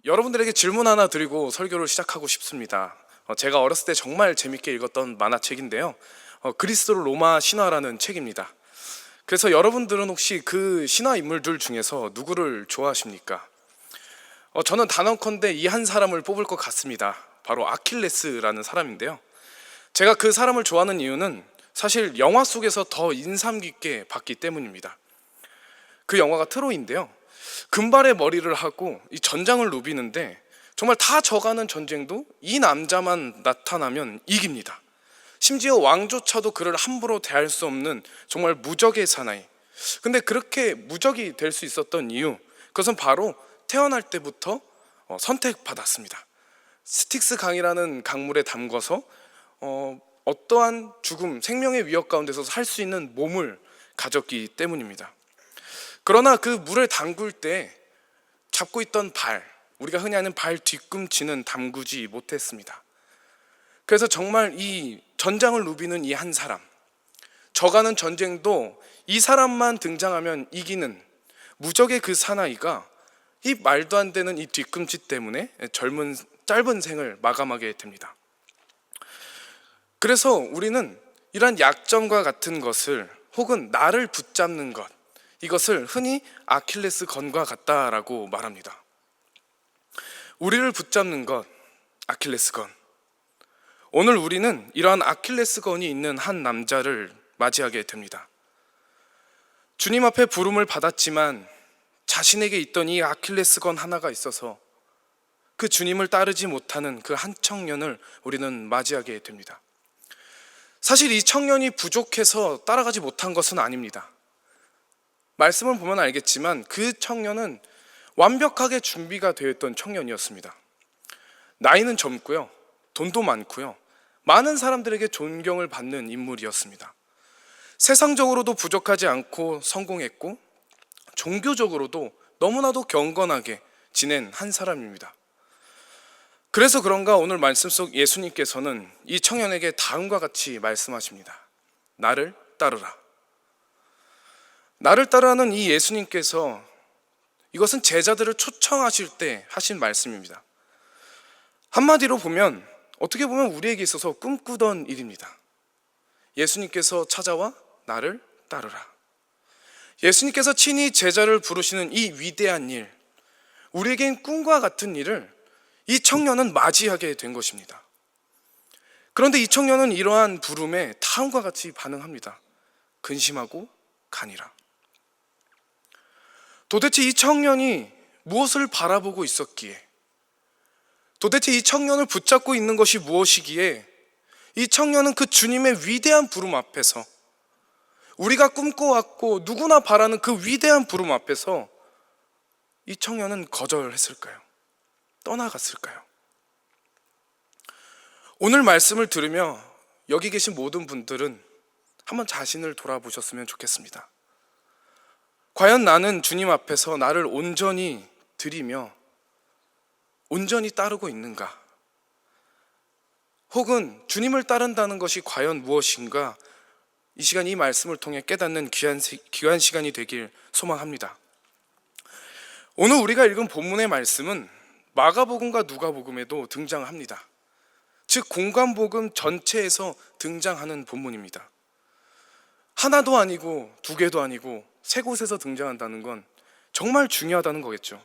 여러분들에게 질문 하나 드리고 설교를 시작하고 싶습니다. 제가 어렸을 때 정말 재밌게 읽었던 만화책인데요. 그리스 로마 신화라는 책입니다. 그래서 여러분들은 혹시 그 신화 인물들 중에서 누구를 좋아하십니까? 저는 단언컨대 이 한 사람을 뽑을 것 같습니다. 바로 아킬레스라는 사람인데요. 제가 그 사람을 좋아하는 이유는 사실 영화 속에서 더 인상 깊게 봤기 때문입니다. 그 영화가 트로이인데요. 금발의 머리를 하고 이 전장을 누비는데 정말 다 져가는 전쟁도 이 남자만 나타나면 이깁니다. 심지어 왕조차도 그를 함부로 대할 수 없는 정말 무적의 사나이. 근데 그렇게 무적이 될 수 있었던 이유, 그것은 바로 태어날 때부터 선택받았습니다. 스틱스 강이라는 강물에 담궈서 어떠한 죽음, 생명의 위협 가운데서 살 수 있는 몸을 가졌기 때문입니다. 그러나 그 물을 담글 때 잡고 있던 발, 우리가 흔히 아는 발 뒤꿈치는 담그지 못했습니다. 그래서 정말 이 전장을 누비는 이 한 사람, 져가는 전쟁도 이 사람만 등장하면 이기는 무적의 그 사나이가 이 말도 안 되는 이 뒤꿈치 때문에 짧은 생을 마감하게 됩니다. 그래서 우리는 이러한 약점과 같은 것을, 혹은 나를 붙잡는 것, 이것을 흔히 아킬레스 건과 같다라고 말합니다. 우리를 붙잡는 것, 아킬레스 건. 오늘 우리는 이러한 아킬레스 건이 있는 한 남자를 맞이하게 됩니다. 주님 앞에 부름을 받았지만 자신에게 있던 이 아킬레스 건 하나가 있어서 그 주님을 따르지 못하는 그 한 청년을 우리는 맞이하게 됩니다. 사실 이 청년이 부족해서 따라가지 못한 것은 아닙니다. 말씀을 보면 알겠지만 그 청년은 완벽하게 준비가 되어 있던 청년이었습니다. 나이는 젊고요, 돈도 많고요, 많은 사람들에게 존경을 받는 인물이었습니다. 세상적으로도 부족하지 않고 성공했고 종교적으로도 너무나도 경건하게 지낸 한 사람입니다. 그래서 그런가 오늘 말씀 속 예수님께서는 이 청년에게 다음과 같이 말씀하십니다. 나를 따르라. 나를 따르라는 이 예수님께서, 이것은 제자들을 초청하실 때 하신 말씀입니다. 한마디로 보면, 어떻게 보면 우리에게 있어서 꿈꾸던 일입니다. 예수님께서 찾아와 나를 따르라. 예수님께서 친히 제자를 부르시는 이 위대한 일, 우리에겐 꿈과 같은 일을 이 청년은 맞이하게 된 것입니다. 그런데 이 청년은 이러한 부름에 다음과 같이 반응합니다. 근심하고 가니라. 도대체 이 청년이 무엇을 바라보고 있었기에, 도대체 이 청년을 붙잡고 있는 것이 무엇이기에 이 청년은 그 주님의 위대한 부름 앞에서, 우리가 꿈꿔왔고 누구나 바라는 그 위대한 부름 앞에서 이 청년은 거절했을까요? 떠나갔을까요? 오늘 말씀을 들으며 여기 계신 모든 분들은 한번 자신을 돌아보셨으면 좋겠습니다. 과연 나는 주님 앞에서 나를 온전히 드리며 온전히 따르고 있는가? 혹은 주님을 따른다는 것이 과연 무엇인가? 이 시간 이 말씀을 통해 깨닫는 귀한 시간이 되길 소망합니다. 오늘 우리가 읽은 본문의 말씀은 마가복음과 누가복음에도 등장합니다. 즉 공관복음 전체에서 등장하는 본문입니다. 하나도 아니고 두 개도 아니고 세 곳에서 등장한다는 건 정말 중요하다는 거겠죠.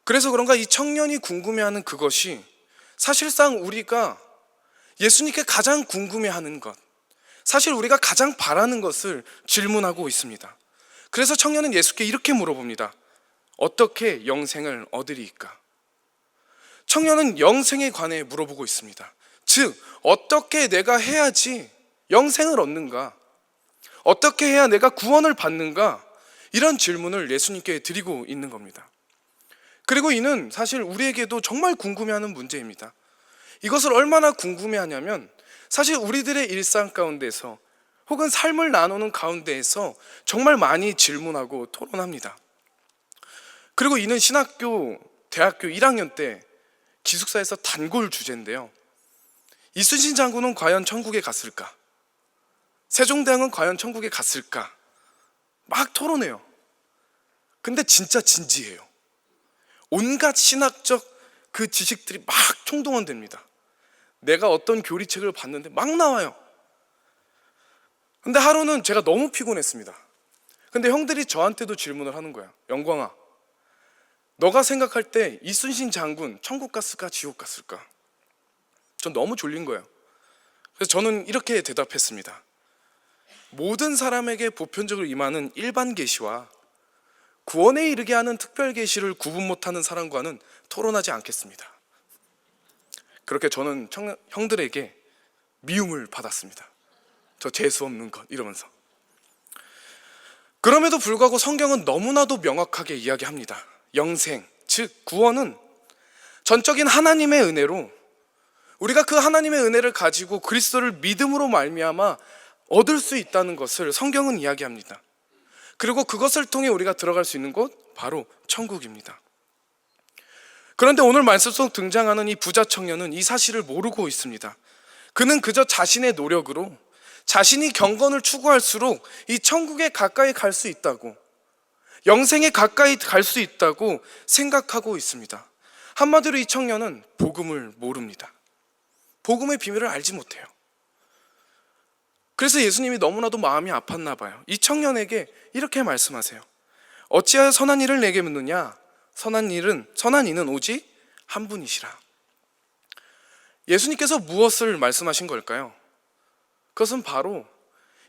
그래서 그런가 이 청년이 궁금해하는 그것이 사실상 우리가 예수님께 가장 궁금해하는 것, 사실 우리가 가장 바라는 것을 질문하고 있습니다. 그래서 청년은 예수께 이렇게 물어봅니다. 어떻게 영생을 얻으리이까? 청년은 영생에 관해 물어보고 있습니다. 즉, 어떻게 내가 해야지 영생을 얻는가? 어떻게 해야 내가 구원을 받는가? 이런 질문을 예수님께 드리고 있는 겁니다. 그리고 이는 사실 우리에게도 정말 궁금해하는 문제입니다. 이것을 얼마나 궁금해하냐면 사실 우리들의 일상 가운데서 혹은 삶을 나누는 가운데에서 정말 많이 질문하고 토론합니다. 그리고 이는 신학교, 대학교 1학년 때 기숙사에서 단골 주제인데요. 이순신 장군은 과연 천국에 갔을까? 세종대왕은 과연 천국에 갔을까? 막 토론해요. 근데 진짜 진지해요. 온갖 신학적 그 지식들이 막 총동원됩니다. 내가 어떤 교리책을 봤는데 막 나와요. 근데 하루는 제가 너무 피곤했습니다. 근데 형들이 저한테도 질문을 하는 거야. 영광아, 너가 생각할 때 이순신 장군 천국 갔을까 지옥 갔을까? 전 너무 졸린 거예요. 그래서 저는 이렇게 대답했습니다. 모든 사람에게 보편적으로 임하는 일반 계시와 구원에 이르게 하는 특별 계시를 구분 못하는 사람과는 토론하지 않겠습니다. 그렇게 저는 형들에게 미움을 받았습니다. 저 재수 없는 것 이러면서. 그럼에도 불구하고 성경은 너무나도 명확하게 이야기합니다. 영생, 즉 구원은 전적인 하나님의 은혜로 우리가 그 하나님의 은혜를 가지고 그리스도를 믿음으로 말미암아 얻을 수 있다는 것을 성경은 이야기합니다. 그리고 그것을 통해 우리가 들어갈 수 있는 곳 바로 천국입니다. 그런데 오늘 말씀 속 등장하는 이 부자 청년은 이 사실을 모르고 있습니다. 그는 그저 자신의 노력으로 자신이 경건을 추구할수록 이 천국에 가까이 갈 수 있다고, 영생에 가까이 갈 수 있다고 생각하고 있습니다. 한마디로 이 청년은 복음을 모릅니다. 복음의 비밀을 알지 못해요. 그래서 예수님이 너무나도 마음이 아팠나 봐요. 이 청년에게 이렇게 말씀하세요. 어찌하여 선한 일을 내게 묻느냐? 선한 이는 오직 한 분이시라. 예수님께서 무엇을 말씀하신 걸까요? 그것은 바로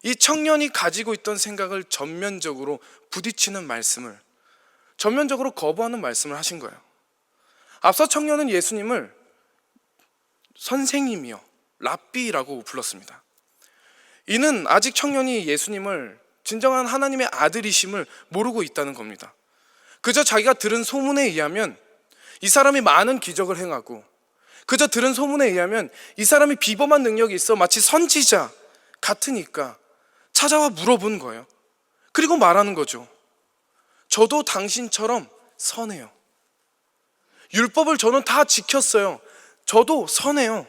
이 청년이 가지고 있던 생각을 전면적으로 부딪히는 말씀을, 전면적으로 거부하는 말씀을 하신 거예요. 앞서 청년은 예수님을 선생님이요, 랍비라고 불렀습니다. 이는 아직 청년이 예수님을 진정한 하나님의 아들이심을 모르고 있다는 겁니다. 그저 자기가 들은 소문에 의하면 이 사람이 많은 기적을 행하고, 그저 들은 소문에 의하면 이 사람이 비범한 능력이 있어 마치 선지자 같으니까 찾아와 물어본 거예요. 그리고 말하는 거죠. 저도 당신처럼 선해요. 율법을 저는 다 지켰어요. 저도 선해요.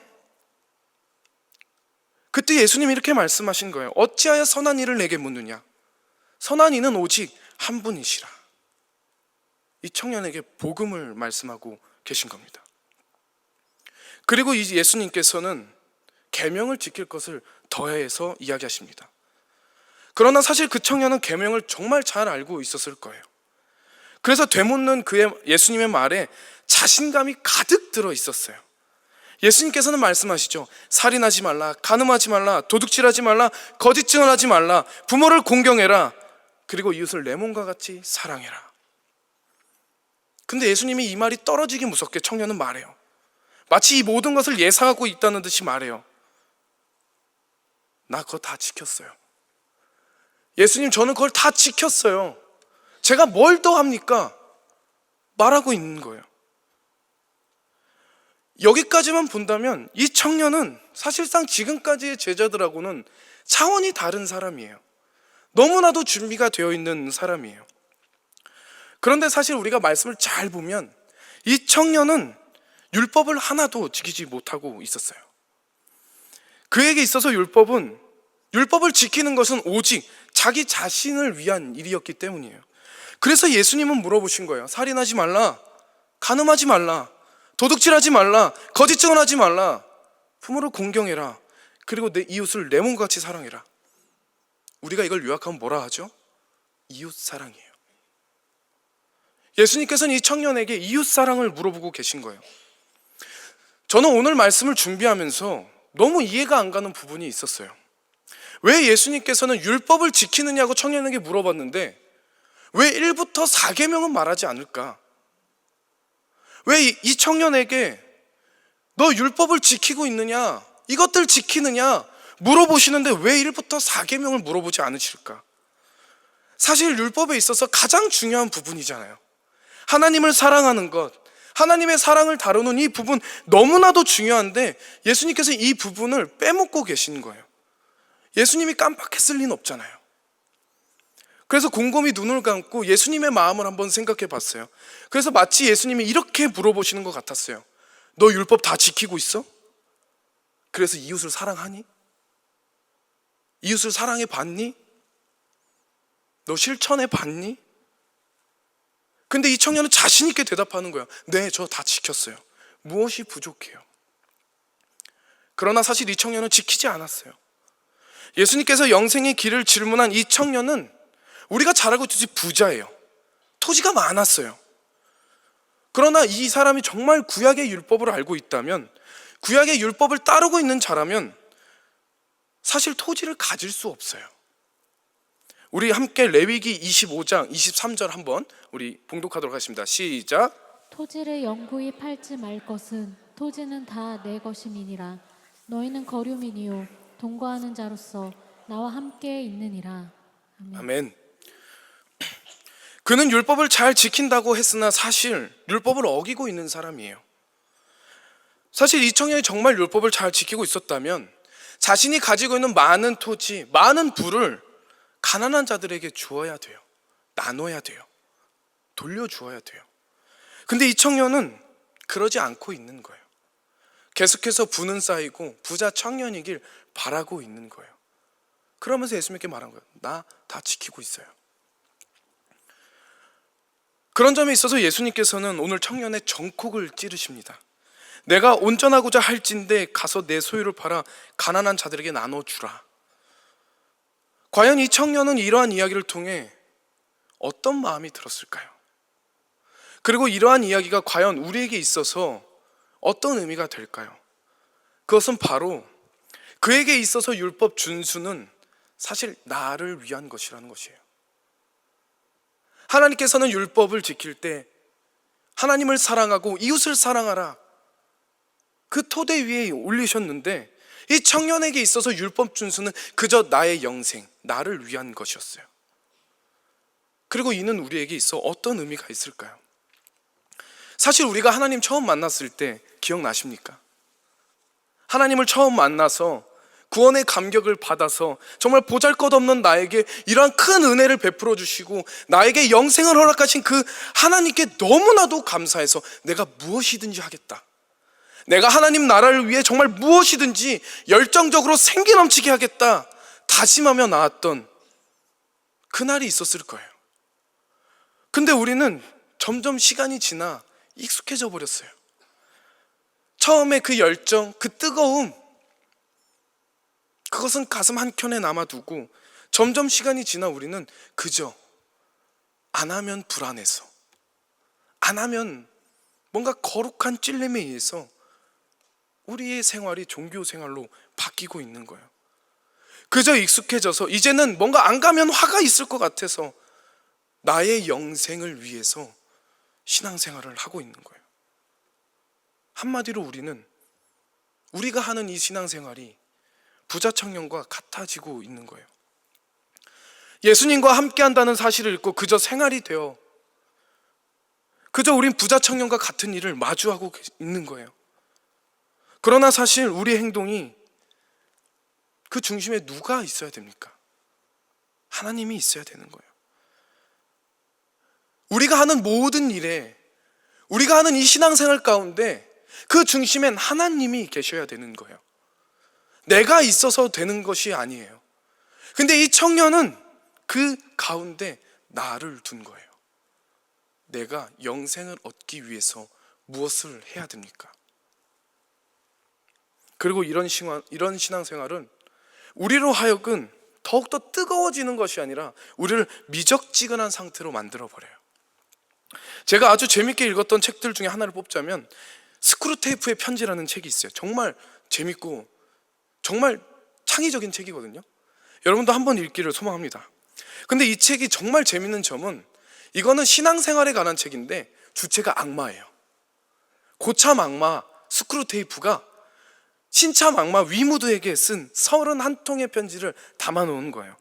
그때 예수님이 이렇게 말씀하신 거예요. 어찌하여 선한 일을 내게 묻느냐? 선한 이는 오직 한 분이시라. 이 청년에게 복음을 말씀하고 계신 겁니다. 그리고 이 예수님께서는 계명을 지킬 것을 더해서 이야기하십니다. 그러나 사실 그 청년은 계명을 정말 잘 알고 있었을 거예요. 그래서 되묻는 그의 예수님의 말에 자신감이 가득 들어 있었어요. 예수님께서는 말씀하시죠. 살인하지 말라, 간음하지 말라, 도둑질하지 말라, 거짓 증언하지 말라, 부모를 공경해라, 그리고 이웃을 내 몸과 같이 사랑해라. 근데 예수님이 이 말이 떨어지기 무섭게 청년은 말해요. 마치 이 모든 것을 예상하고 있다는 듯이 말해요. 나 그거 다 지켰어요. 예수님, 저는 그걸 다 지켰어요. 제가 뭘 더 합니까? 말하고 있는 거예요. 여기까지만 본다면 이 청년은 사실상 지금까지의 제자들하고는 차원이 다른 사람이에요. 너무나도 준비가 되어 있는 사람이에요. 그런데 사실 우리가 말씀을 잘 보면 이 청년은 율법을 하나도 지키지 못하고 있었어요. 그에게 있어서 율법을 지키는 것은 오직 자기 자신을 위한 일이었기 때문이에요. 그래서 예수님은 물어보신 거예요. 살인하지 말라, 간음하지 말라, 도둑질하지 말라, 거짓 증언하지 말라, 부모를 공경해라, 그리고 내 이웃을 내 몸과 같이 사랑해라. 우리가 이걸 요약하면 뭐라 하죠? 이웃 사랑이에요. 예수님께서는 이 청년에게 이웃 사랑을 물어보고 계신 거예요. 저는 오늘 말씀을 준비하면서 너무 이해가 안 가는 부분이 있었어요. 왜 예수님께서는 율법을 지키느냐고 청년에게 물어봤는데 왜 1부터 4계명은 말하지 않을까? 왜 이 청년에게 너 율법을 지키고 있느냐, 이것들 지키느냐 물어보시는데 왜 1부터 4계명을 물어보지 않으실까? 사실 율법에 있어서 가장 중요한 부분이잖아요. 하나님을 사랑하는 것, 하나님의 사랑을 다루는 이 부분 너무나도 중요한데 예수님께서 이 부분을 빼먹고 계신 거예요. 예수님이 깜빡했을 리는 없잖아요. 그래서 곰곰이 눈을 감고 예수님의 마음을 한번 생각해 봤어요. 그래서 마치 예수님이 이렇게 물어보시는 것 같았어요. 너 율법 다 지키고 있어? 그래서 이웃을 사랑하니? 이웃을 사랑해 봤니? 너 실천해 봤니? 근데 이 청년은 자신 있게 대답하는 거야. 네, 저 다 지켰어요. 무엇이 부족해요? 그러나 사실 이 청년은 지키지 않았어요. 예수님께서 영생의 길을 질문한 이 청년은 우리가 잘 알고 있듯이 부자예요. 토지가 많았어요. 그러나 이 사람이 정말 구약의 율법을 알고 있다면, 구약의 율법을 따르고 있는 자라면 사실 토지를 가질 수 없어요. 우리 함께 레위기 25장 23절 한번 우리 봉독하도록 하겠습니다. 시작. 토지를 영구히 팔지 말 것은 토지는 다 내 것임이니라. 너희는 거류민이요 동거하는 자로서 나와 함께 있느니라. 아멘. 아멘. 그는 율법을 잘 지킨다고 했으나 사실 율법을 어기고 있는 사람이에요. 사실 이 청년이 정말 율법을 잘 지키고 있었다면 자신이 가지고 있는 많은 토지, 많은 부를 가난한 자들에게 주어야 돼요. 나눠야 돼요. 돌려주어야 돼요. 근데 이 청년은 그러지 않고 있는 거예요. 계속해서 부는 쌓이고 부자 청년이길 바라고 있는 거예요. 그러면서 예수님께 말한 거예요. 나 다 지키고 있어요. 그런 점에 있어서 예수님께서는 오늘 청년의 정콕을 찌르십니다. 내가 온전하고자 할진대 가서 내 소유를 팔아 가난한 자들에게 나눠주라. 과연 이 청년은 이러한 이야기를 통해 어떤 마음이 들었을까요? 그리고 이러한 이야기가 과연 우리에게 있어서 어떤 의미가 될까요? 그것은 바로 그에게 있어서 율법 준수는 사실 나를 위한 것이라는 것이에요. 하나님께서는 율법을 지킬 때 하나님을 사랑하고 이웃을 사랑하라, 그 토대 위에 올리셨는데 이 청년에게 있어서 율법 준수는 그저 나의 영생, 나를 위한 것이었어요. 그리고 이는 우리에게 있어 어떤 의미가 있을까요? 사실 우리가 하나님 처음 만났을 때 기억나십니까? 하나님을 처음 만나서 구원의 감격을 받아서 정말 보잘것없는 나에게 이러한 큰 은혜를 베풀어 주시고 나에게 영생을 허락하신 그 하나님께 너무나도 감사해서 내가 무엇이든지 하겠다, 내가 하나님 나라를 위해 정말 무엇이든지 열정적으로 생기 넘치게 하겠다 다짐하며 나왔던 그날이 있었을 거예요. 근데 우리는 점점 시간이 지나 익숙해져 버렸어요. 처음에 그 열정, 그 뜨거움, 그것은 가슴 한켠에 남아두고 점점 시간이 지나 우리는 그저 안 하면 불안해서, 안 하면 뭔가 거룩한 찔림에 의해서 우리의 생활이 종교 생활로 바뀌고 있는 거예요. 그저 익숙해져서 이제는 뭔가 안 가면 화가 있을 것 같아서 나의 영생을 위해서 신앙생활을 하고 있는 거예요. 한마디로 우리가 하는 이 신앙생활이 부자 청년과 같아지고 있는 거예요. 예수님과 함께 한다는 사실을 읽고 그저 생활이 되어 그저 우린 부자 청년과 같은 일을 마주하고 있는 거예요. 그러나 사실 우리 행동이 그 중심에 누가 있어야 됩니까? 하나님이 있어야 되는 거예요. 우리가 하는 모든 일에, 우리가 하는 이 신앙생활 가운데 그 중심엔 하나님이 계셔야 되는 거예요. 내가 있어서 되는 것이 아니에요. 근데 이 청년은 그 가운데 나를 둔 거예요. 내가 영생을 얻기 위해서 무엇을 해야 됩니까? 그리고 이런 신앙생활은 우리로 하여금 더욱더 뜨거워지는 것이 아니라 우리를 미적지근한 상태로 만들어버려요. 제가 아주 재밌게 읽었던 책들 중에 하나를 뽑자면 스크루테이프의 편지라는 책이 있어요. 정말 재밌고 정말 창의적인 책이거든요. 여러분도 한번 읽기를 소망합니다. 근데 이 책이 정말 재밌는 점은 이거는 신앙생활에 관한 책인데 주체가 악마예요. 고참 악마 스크루테이프가 신참 악마 위무드에게 쓴 31통의 편지를 담아놓은 거예요.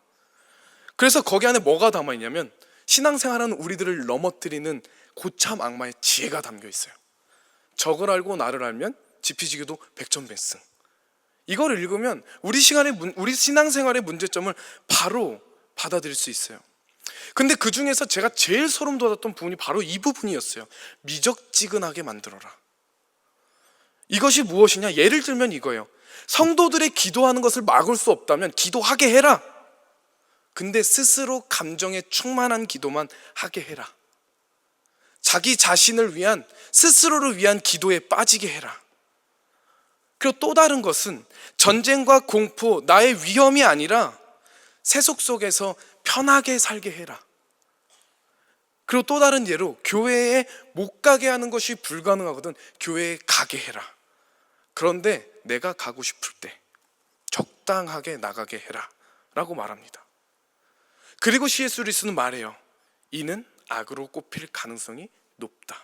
그래서 거기 안에 뭐가 담아있냐면 신앙생활하는 우리들을 넘어뜨리는 고참 악마의 지혜가 담겨 있어요. 적을 알고 나를 알면 지피지기도 백전백승. 이걸 읽으면 우리 신앙생활의 문제점을 바로 받아들일 수 있어요. 근데 그 중에서 제가 제일 소름 돋았던 부분이 바로 이 부분이었어요. 미적지근하게 만들어라. 이것이 무엇이냐? 예를 들면 이거예요. 성도들의 기도하는 것을 막을 수 없다면 기도하게 해라. 근데 스스로 감정에 충만한 기도만 하게 해라. 자기 자신을 위한, 스스로를 위한 기도에 빠지게 해라. 그리고 또 다른 것은 전쟁과 공포, 나의 위험이 아니라 세속 속에서 편하게 살게 해라. 그리고 또 다른 예로 교회에 못 가게 하는 것이 불가능하거든 교회에 가게 해라. 그런데 내가 가고 싶을 때 적당하게 나가게 해라 라고 말합니다. 그리고 C.S. 루이스는 말해요. 이는 악으로 꼽힐 가능성이 높다.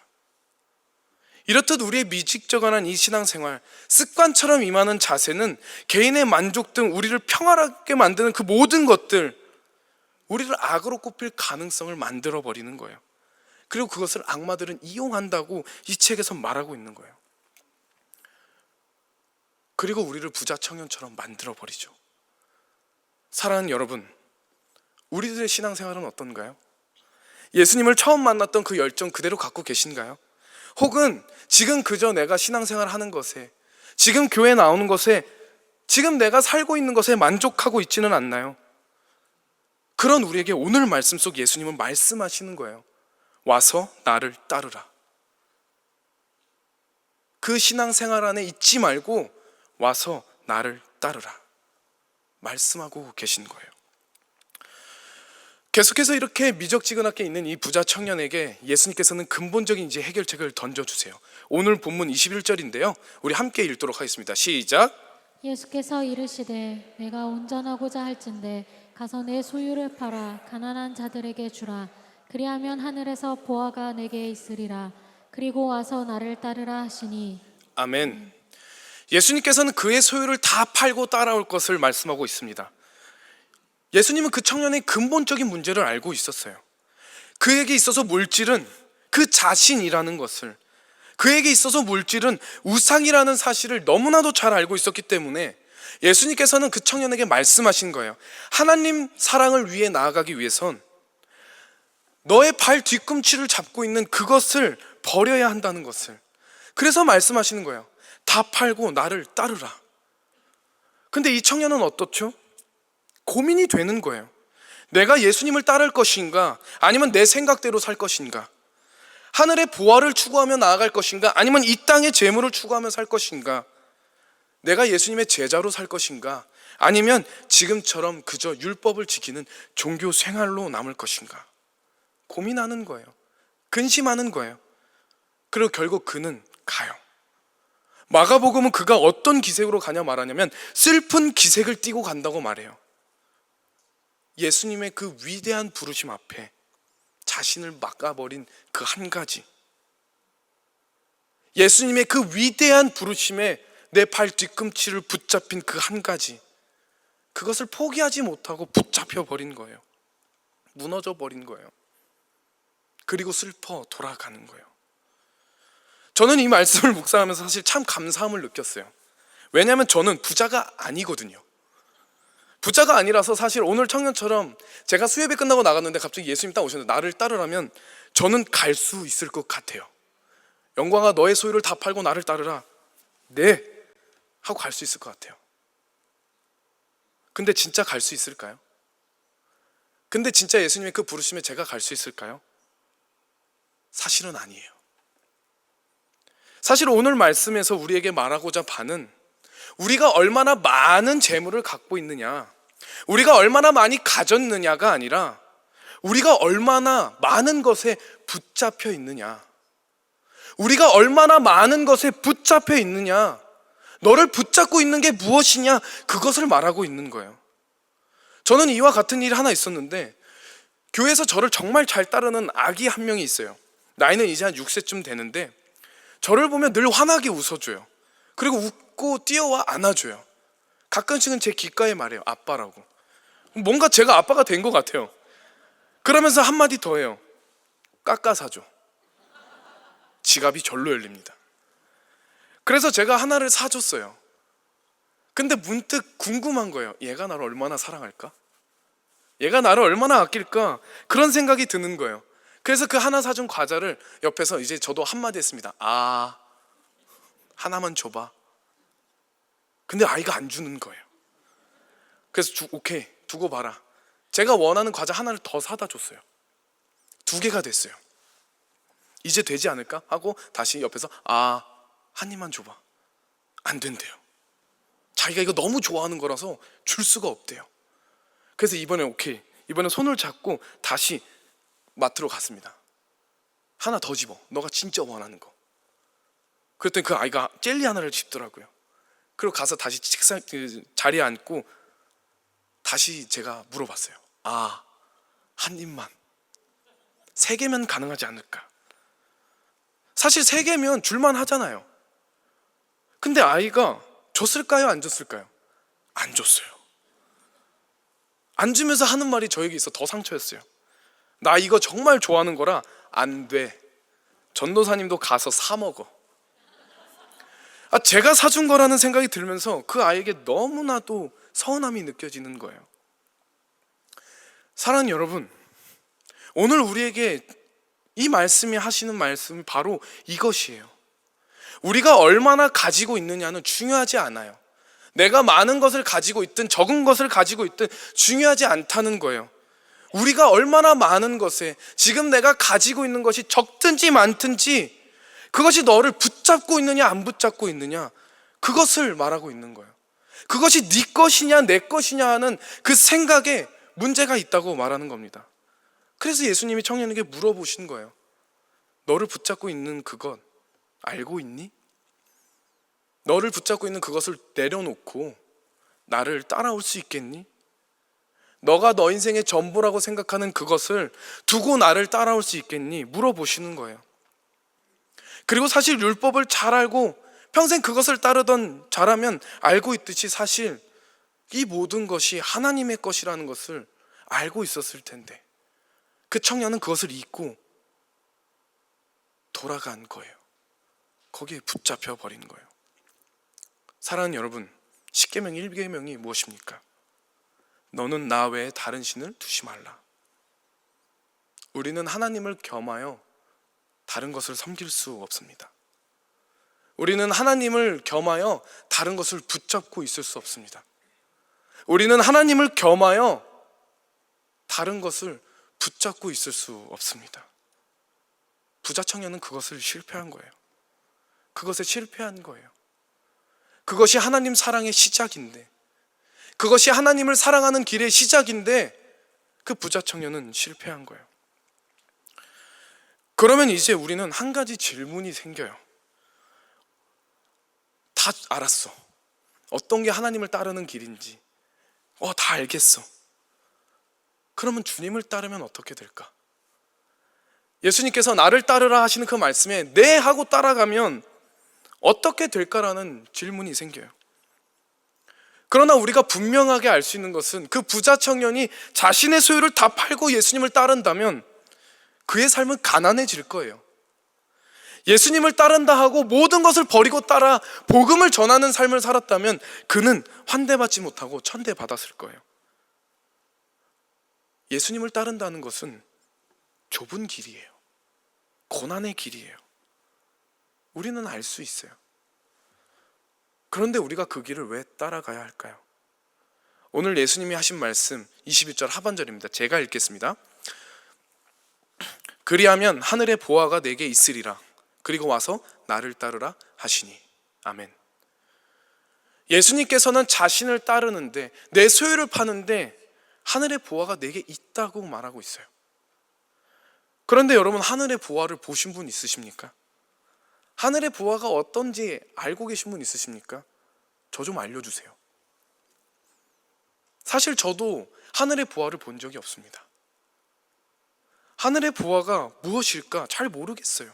이렇듯 우리의 미직저간한 이 신앙생활, 습관처럼 임하는 자세는 개인의 만족 등 우리를 평화롭게 만드는 그 모든 것들, 우리를 악으로 꼽힐 가능성을 만들어버리는 거예요. 그리고 그것을 악마들은 이용한다고 이 책에서 말하고 있는 거예요. 그리고 우리를 부자 청년처럼 만들어버리죠. 사랑하는 여러분, 우리들의 신앙생활은 어떤가요? 예수님을 처음 만났던 그 열정 그대로 갖고 계신가요? 혹은 지금 그저 내가 신앙생활 하는 것에, 지금 교회 나오는 것에, 지금 내가 살고 있는 것에 만족하고 있지는 않나요? 그런 우리에게 오늘 말씀 속 예수님은 말씀하시는 거예요. 와서 나를 따르라. 그 신앙생활 안에 있지 말고 와서 나를 따르라 말씀하고 계신 거예요. 계속해서 이렇게 미적지근하게 있는 이 부자 청년에게 예수님께서는 근본적인 이제 해결책을 던져주세요. 오늘 본문 21절인데요 우리 함께 읽도록 하겠습니다. 시작. 예수께서 이르시되 내가 온전하고자 할진대 가서 내 소유를 팔아 가난한 자들에게 주라. 그리하면 하늘에서 보화가 내게 있으리라. 그리고 와서 나를 따르라 하시니. 아멘. 예수님께서는 그의 소유를 다 팔고 따라올 것을 말씀하고 있습니다. 예수님은 그 청년의 근본적인 문제를 알고 있었어요. 그에게 있어서 물질은 그 자신이라는 것을, 그에게 있어서 물질은 우상이라는 사실을 너무나도 잘 알고 있었기 때문에 예수님께서는 그 청년에게 말씀하신 거예요. 하나님 사랑을 위해 나아가기 위해선 너의 발 뒤꿈치를 잡고 있는 그것을 버려야 한다는 것을. 그래서 말씀하시는 거예요. 다 팔고 나를 따르라. 근데 이 청년은 어떻죠? 고민이 되는 거예요. 내가 예수님을 따를 것인가, 아니면 내 생각대로 살 것인가? 하늘의 보화를 추구하며 나아갈 것인가, 아니면 이 땅의 재물을 추구하며 살 것인가? 내가 예수님의 제자로 살 것인가, 아니면 지금처럼 그저 율법을 지키는 종교 생활로 남을 것인가? 고민하는 거예요. 근심하는 거예요. 그리고 결국 그는 가요. 마가복음은 그가 어떤 기색으로 가냐 말하냐면 슬픈 기색을 띠고 간다고 말해요. 예수님의 그 위대한 부르심 앞에 자신을 막아버린 그 한 가지, 예수님의 그 위대한 부르심에 내 발 뒤꿈치를 붙잡힌 그 한 가지, 그것을 포기하지 못하고 붙잡혀 버린 거예요. 무너져 버린 거예요. 그리고 슬퍼 돌아가는 거예요. 저는 이 말씀을 묵상하면서 사실 참 감사함을 느꼈어요. 왜냐하면 저는 부자가 아니거든요. 부자가 아니라서 사실 오늘 청년처럼 제가 수협이 끝나고 나갔는데 갑자기 예수님 딱 오셨는데 나를 따르라면 저는 갈 수 있을 것 같아요. 영광아 너의 소유를 다 팔고 나를 따르라. 네 하고 갈 수 있을 것 같아요. 근데 진짜 갈 수 있을까요? 근데 진짜 예수님의 그 부르심에 제가 갈 수 있을까요? 사실은 아니에요. 사실 오늘 말씀에서 우리에게 말하고자 하는, 우리가 얼마나 많은 재물을 갖고 있느냐, 우리가 얼마나 많이 가졌느냐가 아니라 우리가 얼마나 많은 것에 붙잡혀 있느냐, 우리가 얼마나 많은 것에 붙잡혀 있느냐, 너를 붙잡고 있는 게 무엇이냐, 그것을 말하고 있는 거예요. 저는 이와 같은 일이 하나 있었는데 교회에서 저를 정말 잘 따르는 아기 한 명이 있어요. 나이는 이제 한 6세쯤 되는데 저를 보면 늘 환하게 웃어줘요. 그리고 웃고 뛰어와 안아줘요. 가끔씩은 제 귓가에 말해요. 아빠라고. 뭔가 제가 아빠가 된 것 같아요. 그러면서 한마디 더 해요. 깎아사줘. 지갑이 절로 열립니다. 그래서 제가 하나를 사줬어요. 근데 문득 궁금한 거예요. 얘가 나를 얼마나 사랑할까? 얘가 나를 얼마나 아낄까? 그런 생각이 드는 거예요. 그래서 그 하나 사준 과자를 옆에서 이제 저도 한마디 했습니다. 아, 하나만 줘봐. 근데 아이가 안 주는 거예요. 그래서 오케이, 두고 봐라. 제가 원하는 과자 하나를 더 사다 줬어요. 2개가 됐어요. 이제 되지 않을까 하고 다시 옆에서 한 입만 줘봐. 안 된대요. 자기가 이거 너무 좋아하는 거라서 줄 수가 없대요. 그래서 이번에 오케이, 이번에 손을 잡고 다시 마트로 갔습니다. 하나 더 집어, 너가 진짜 원하는 거. 그랬더니 그 아이가 젤리 하나를 집더라고요. 그리고 가서 다시 책상 자리에 앉고 다시 제가 물어봤어요. 한 입만, 3개면 가능하지 않을까? 사실 3개면 줄만 하잖아요. 근데 아이가 줬을까요? 안 줬을까요? 안 줬어요. 안 주면서 하는 말이 저에게 있어 더 상처였어요. 나 이거 정말 좋아하는 거라 안 돼. 전도사님도 가서 사 먹어. 제가 사준 거라는 생각이 들면서 그 아이에게 너무나도 서운함이 느껴지는 거예요. 사랑하는 여러분, 오늘 우리에게 이 말씀이 하시는 말씀이 바로 이것이에요. 우리가 얼마나 가지고 있느냐는 중요하지 않아요. 내가 많은 것을 가지고 있든 적은 것을 가지고 있든 중요하지 않다는 거예요. 우리가 얼마나 많은 것에, 지금 내가 가지고 있는 것이 적든지 많든지 그것이 너를 붙잡고 있느냐 안 붙잡고 있느냐, 그것을 말하고 있는 거예요. 그것이 네 것이냐 내 것이냐 하는 그 생각에 문제가 있다고 말하는 겁니다. 그래서 예수님이 청년에게 물어보신 거예요. 너를 붙잡고 있는 그것 알고 있니? 너를 붙잡고 있는 그것을 내려놓고 나를 따라올 수 있겠니? 너가 너 인생의 전부라고 생각하는 그것을 두고 나를 따라올 수 있겠니? 물어보시는 거예요. 그리고 사실 율법을 잘 알고 평생 그것을 따르던 자라면 알고 있듯이 사실 이 모든 것이 하나님의 것이라는 것을 알고 있었을 텐데 그 청년은 그것을 잊고 돌아간 거예요. 거기에 붙잡혀 버린 거예요. 사랑하는 여러분, 십계명 1계명이 무엇입니까? 너는 나 외에 다른 신을 두지 말라. 우리는 하나님을 겸하여 다른 것을 섬길 수 없습니다. 우리는 하나님을 겸하여 다른 것을 붙잡고 있을 수 없습니다. 우리는 하나님을 겸하여 다른 것을 붙잡고 있을 수 없습니다. 부자 청년은 그것을 실패한 거예요. 그것에 실패한 거예요. 그것이 하나님 사랑의 시작인데, 그것이 하나님을 사랑하는 길의 시작인데 그 부자 청년은 실패한 거예요. 그러면 이제 우리는 한 가지 질문이 생겨요. 다 알았어. 어떤 게 하나님을 따르는 길인지 다 알겠어. 그러면 주님을 따르면 어떻게 될까? 예수님께서 나를 따르라 하시는 그 말씀에 네 하고 따라가면 어떻게 될까라는 질문이 생겨요. 그러나 우리가 분명하게 알 수 있는 것은 그 부자 청년이 자신의 소유를 다 팔고 예수님을 따른다면 그의 삶은 가난해질 거예요. 예수님을 따른다 하고 모든 것을 버리고 따라 복음을 전하는 삶을 살았다면 그는 환대받지 못하고 천대받았을 거예요. 예수님을 따른다는 것은 좁은 길이에요. 고난의 길이에요. 우리는 알 수 있어요. 그런데 우리가 그 길을 왜 따라가야 할까요? 오늘 예수님이 하신 말씀 21절 하반절입니다. 제가 읽겠습니다. 그리하면 하늘의 보화가 내게 있으리라. 그리고 와서 나를 따르라 하시니. 아멘. 예수님께서는 자신을 따르는데, 내 소유를 파는데 하늘의 보화가 내게 있다고 말하고 있어요. 그런데 여러분, 하늘의 보화를 보신 분 있으십니까? 하늘의 보화가 어떤지 알고 계신 분 있으십니까? 저 좀 알려주세요. 사실 저도 하늘의 보화를 본 적이 없습니다. 하늘의 보화가 무엇일까 잘 모르겠어요.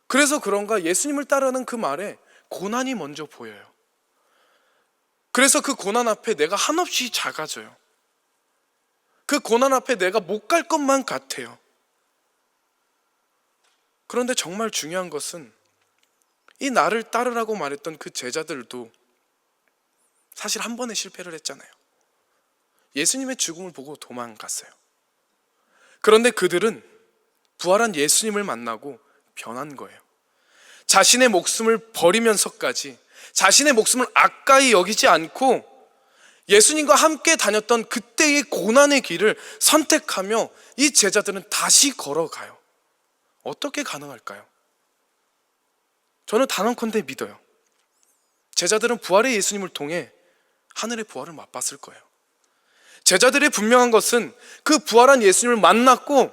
그래서 그런가 예수님을 따르는 그 말에 고난이 먼저 보여요. 그래서 그 고난 앞에 내가 한없이 작아져요. 그 고난 앞에 내가 못 갈 것만 같아요. 그런데 정말 중요한 것은 이 나를 따르라고 말했던 그 제자들도 사실 한 번의 실패를 했잖아요. 예수님의 죽음을 보고 도망갔어요. 그런데 그들은 부활한 예수님을 만나고 변한 거예요. 자신의 목숨을 버리면서까지 자신의 목숨을 아까이 여기지 않고 예수님과 함께 다녔던 그때의 고난의 길을 선택하며 이 제자들은 다시 걸어가요. 어떻게 가능할까요? 저는 단언컨대 믿어요. 제자들은 부활의 예수님을 통해 하늘의 부활을 맛봤을 거예요. 제자들의 분명한 것은 그 부활한 예수님을 만났고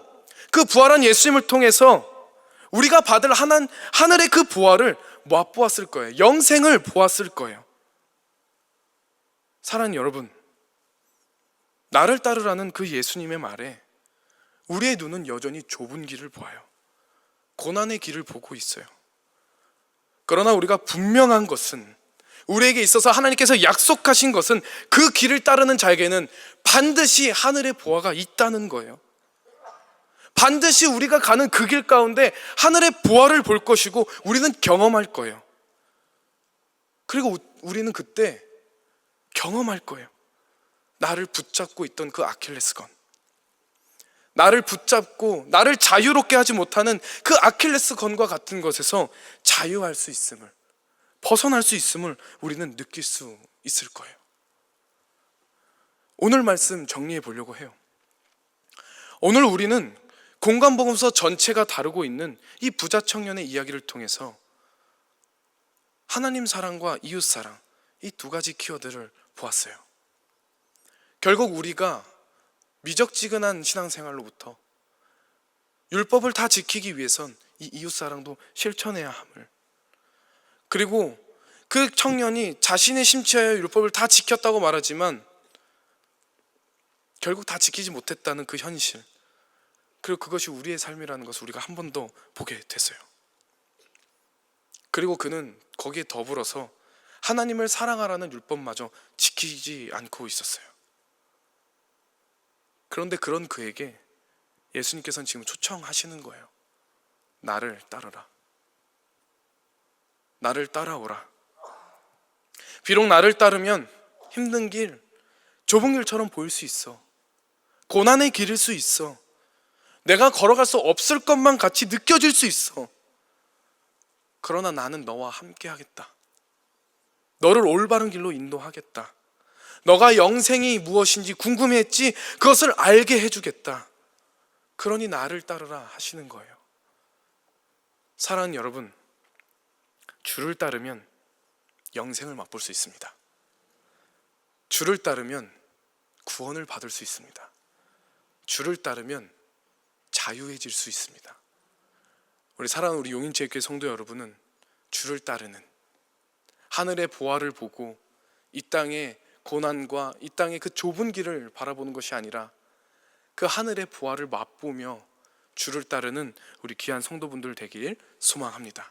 그 부활한 예수님을 통해서 우리가 받을 하늘의 그 부활을 맛보았을 거예요. 영생을 보았을 거예요. 사랑하는 여러분, 나를 따르라는 그 예수님의 말에 우리의 눈은 여전히 좁은 길을 보아요. 고난의 길을 보고 있어요. 그러나 우리가 분명한 것은, 우리에게 있어서 하나님께서 약속하신 것은 그 길을 따르는 자에게는 반드시 하늘의 보화가 있다는 거예요. 반드시 우리가 가는 그 길 가운데 하늘의 보화를 볼 것이고 우리는 경험할 거예요. 그리고 우리는 그때 경험할 거예요. 나를 붙잡고 있던 그 아킬레스건, 나를 붙잡고 나를 자유롭게 하지 못하는 그 아킬레스건과 같은 것에서 자유할 수 있음을, 벗어날 수 있음을 우리는 느낄 수 있을 거예요. 오늘 말씀 정리해 보려고 해요. 오늘 우리는 공간복음서 전체가 다루고 있는 이 부자 청년의 이야기를 통해서 하나님 사랑과 이웃 사랑, 이 두 가지 키워드를 보았어요. 결국 우리가 미적지근한 신앙생활로부터 율법을 다 지키기 위해선 이 이웃 사랑도 실천해야 함을, 그리고 그 청년이 자신의 심취하여 율법을 다 지켰다고 말하지만 결국 다 지키지 못했다는 그 현실, 그리고 그것이 우리의 삶이라는 것을 우리가 한 번 더 보게 됐어요. 그리고 그는 거기에 더불어서 하나님을 사랑하라는 율법마저 지키지 않고 있었어요. 그런데 그런 그에게 예수님께서는 지금 초청하시는 거예요. 나를 따르라. 나를 따라오라. 비록 나를 따르면 힘든 길, 좁은 길처럼 보일 수 있어. 고난의 길일 수 있어. 내가 걸어갈 수 없을 것만 같이 느껴질 수 있어. 그러나 나는 너와 함께 하겠다. 너를 올바른 길로 인도하겠다. 너가 영생이 무엇인지 궁금했지? 그것을 알게 해주겠다. 그러니 나를 따르라 하시는 거예요. 사랑하는 여러분, 주를 따르면 영생을 맛볼 수 있습니다. 주를 따르면 구원을 받을 수 있습니다. 주를 따르면 자유해질 수 있습니다. 우리 사랑하는 우리 용인체육회 성도 여러분은 주를 따르는, 하늘의 보화를 보고 이 땅의 고난과 이 땅의 그 좁은 길을 바라보는 것이 아니라 그 하늘의 보화를 맛보며 주를 따르는 우리 귀한 성도분들 되길 소망합니다.